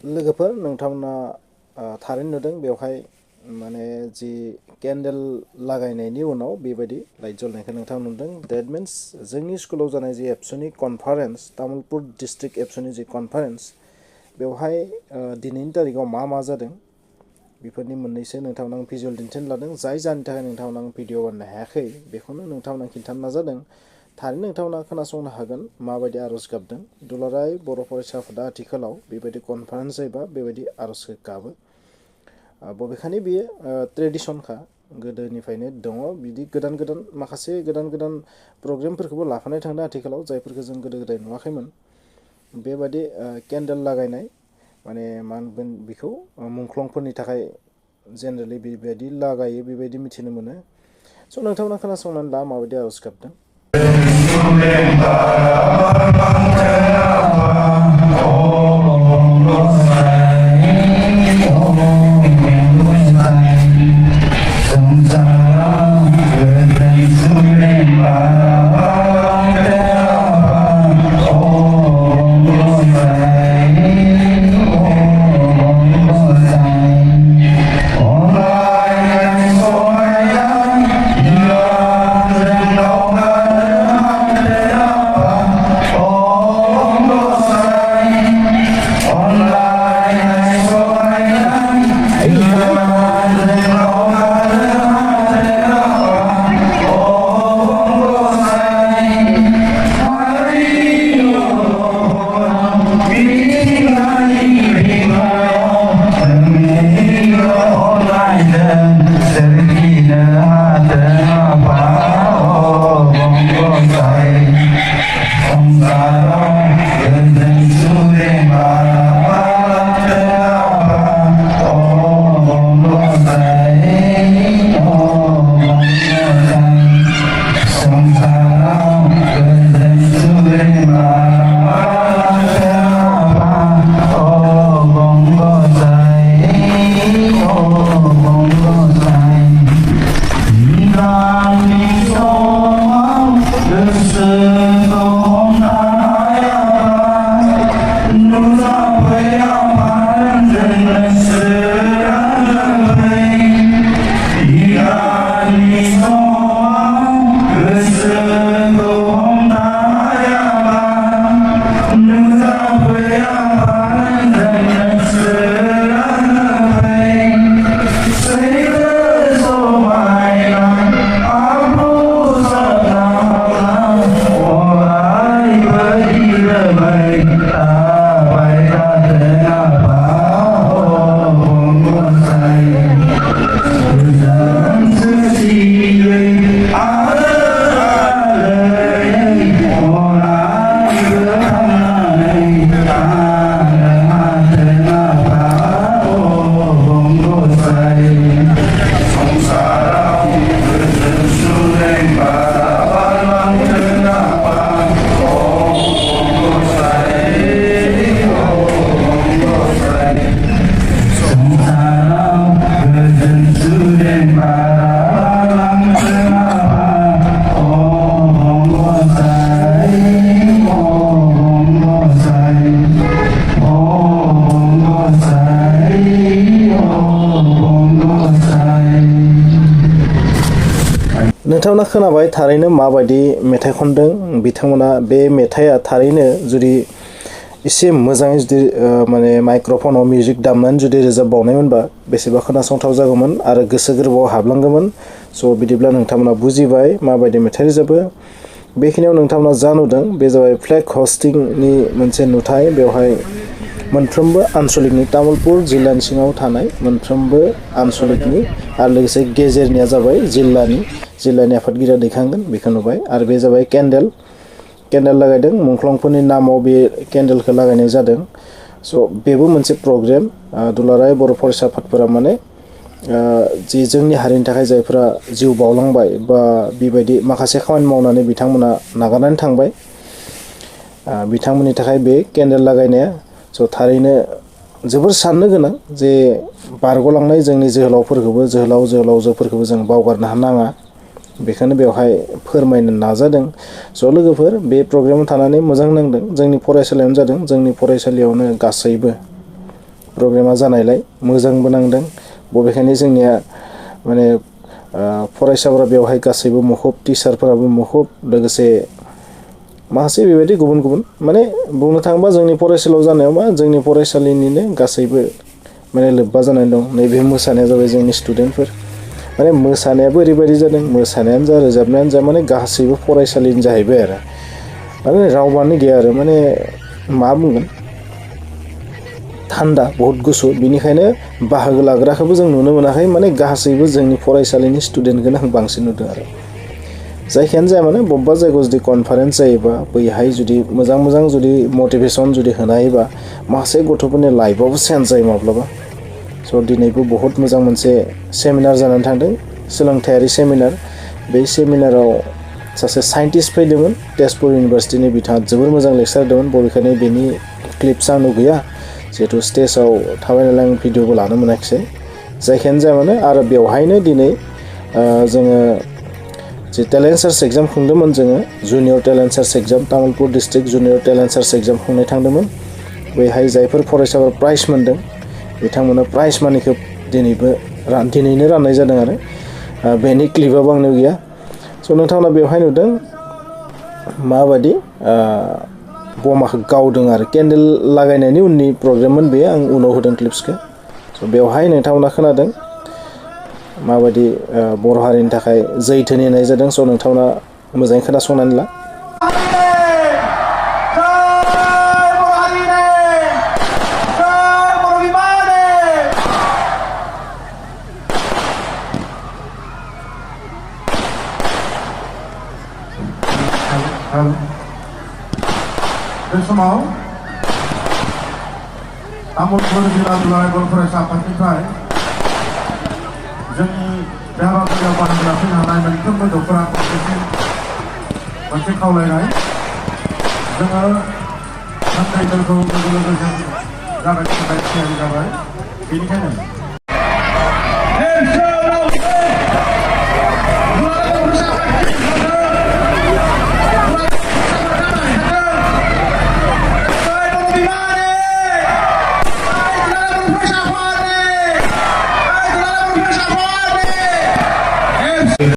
लोगोफोर नोंथांमोना थारैनो नुदों बेवहाय माने जि केन्डेल लागायनायनि उनाव बेबायदि लाइट जलनायखौ नोंथां नुदों डेट मिन्स जोंनि स्कुलाव जानाय जि एबसुनि कनफारेन्स तामुलपुर डिस्ट्रिक्ट एबसुनि जि कनफारेन्स बेवहाय दिनैनि तारिखाव मा जादों बेफोरनि मोननैसो नोंथांमोन आं भिजुअल दिन्थिनो लादों जाय जानि थाखाय नोंथांमोन आं भिडिअ बानायनो हायाखै बेखौनो नोंथांमोन खिन्थानो नाजादों थारैनो नोंथांमोना खोनासंनो हागोन माबायदि आर'ज गाबदों दुलाराय बर' फरायसा आफादा आथिखालाव बेबायदि कनफारेन्स जायोबा बेबायदि आर'जखौ गाबो बबेखानि बेयो ट्रेडिसनखा गोदोनिफ्रायनो दङ बिदि गोदान माखासे गोदान प्रग्रामफोरखौबो लाफानाय थांदों आथिखालाव जायफोरखौ जों गोदो गोदाय नुवाखैमोन बेबादि केन्डेल लागायनाय माने मा होनगोन बेखौ मुंख्लंफोरनि थाखाय जेनेरेलि बेबायदि लागायो बेबायदि मिथिनो मोनो स' नोंथांमोना खोनासंनानै ला माबायदि आर'ज गाबदों नोंथांमोना खोनाबाय थारैनो माबायदि मेथाइ खनदों बिथांमोना बे मेथाइआ थारैनो जुदि एसे मोजाङै जुदि माने माइक्र'फनाव मिउजिक दामनानै जुदि रोजाबबावनायमोनबा बेसेबा खोनासंथाव जागौमोन आरो गोसो गोरबोआव हाबलांगौमोन स' बिदिब्ला नोंथांमोना बुजिबाय माबायदि मेथाइ रोजाबो बेखिनियाव नोंथांमोना जा नुदों बे जाबाय फ्लेग हस्टिंनि मोनसे नुथाय बेवहाय मोनफ्रोमबो आनसलिकनि तामुलपुर जिल्लानि सिङाव थानाय मोनफ्रोमबो आनसलिकनि आरो लोगोसे गेजेरनिया जाबाय जिल्लानि आफादगिरिया दैखांगोन बेखौ नुबाय आरो बे जाबाय केन्डेल लागायदों मुंख्लंफोरनि नामाव बे केन्डेलखौ लागायनाय जादों स' बेबो मोनसे प्रग्राम दुलाराय बर' फरायसा आफादफोरा माने जि जोंनि हारिनि थाखाय जायफोरा जिउ बावलांबाय बा बेबायदि माखासे खामानि मावनानै बिथांमोना नागारनानै थांबाय बिथांमोननि थाखाय बे केन्डेल लागायनाया स' थारैनो जोबोर साननो गोनां जे बारग'लांनाय जोंनि जोहोलावजोफोरखौबो जों बावगारनो नाङा बेखायनो बेवहाय फोरमायनो नाजादों स' लोगोफोर बे प्रग्रामाव थानानै मोजां नांदों जोंनि फरायसालियावनो जादों जोंनि फरायसालियावनो गासैबो प्रग्रामा जानायलाय मोजांबो नांदों बबेखानि जोंनिया माने फरायसाफोरा बेवहाय गासैबो मुखुब टिचारफोराबो मुखुब लोगोसे माखासे बेबायदि गुबुन गुबुन माने बुंनो थाङोबा जोंनि फरायसालियाव जानायाव मा जोंनि फरायसालिनिनो गासैबो माने लोब्बा जानानै दं नैबे मोसानाया जाबाय जोंनि स्टुडेन्टफोर माने मोसानायाबो ओरैबायदि जादों मोसानायानो जा रोजाबनायानो जा माने गासैबो फरायसालिनि जाहैबाय आरो माने रावबानो गैया आरो माने मा बुंगोन थान्दा बहुत गुसु बिनिखायनो बाहागो लाग्राखौबो जों नुनो मोनाखै माने गासैबो जोंनि फरायसालिनि स्टुडेन्टखौनो आं बांसिन नुदों आरो जायखियानो जाया माने बबेबा जायगायाव जुदि कनफारेन्स जायोबा बैहाय जुदि मोजां जुदि मटिभेसन जुदि होनो हायोबा माखासे गथ'फोरनि लाइफआवबो चेन्ज जायो माब्लाबा स' दिनैबो बहुत मोजां मोनसे सेमिनार जानानै थांदों सोलोंथायारि सेमिनार बे सेमिनाराव सासे साइन्टिस्ट फैदोंमोन तेजपुर इउनिभार्सिटिनि बिथाङा जोबोर मोजां लेक्सार होदोंमोन बबेखानि बेनि क्लिप्स आंनाव गैया जिहेतु स्टेजाव थाबायनानै आं भिडिअबो लानो मोनाखिसै जायखियानो जाया मानो आरो बेवहायनो दिनै जोङो जे टेलेन्ट सार्च एग्जाम खुंदोंमोन जोङो junior talent search exam Tamulpur district junior talent search exam खुंनाय थांदोंमोन बैहाय जायफोर फरायसाफोरा प्राइज मोनदों बिथांमोना प्राइज मानिखौ दिनैनो राननाय जादों आरो बेनि क्लिपआबो आंनाव गैया स' नोंथांमोना बेवहाय नुदों माबायदि बमाखौ गावदों आरो केन्डेल लागायनायनि उननि प्रग्राममोन बेयो आं उनाव होदों क्लिप्सखौ स' बेवहाय नोंथांमोना खोनादों माबायदि बर' हारिनि थाखाय जैथोनि होनाय जादों स' नोंथांमोना मोजाङै खोनासंनानै ला बे समाव तामुलपुर जिल्ला दुलाराय बर' फरायसा आफादनिफ्राय जोंनि बे हाबाफारियाव बाहागो लाफैनो हानाय मोनफ्रोमबो गथ'फोरा मोनसे खावलायनाय जोङो सानथाइ दलखौ लोगो लोगो जों जागायनो थाखाय थियारि जाबाय बेनिखायनो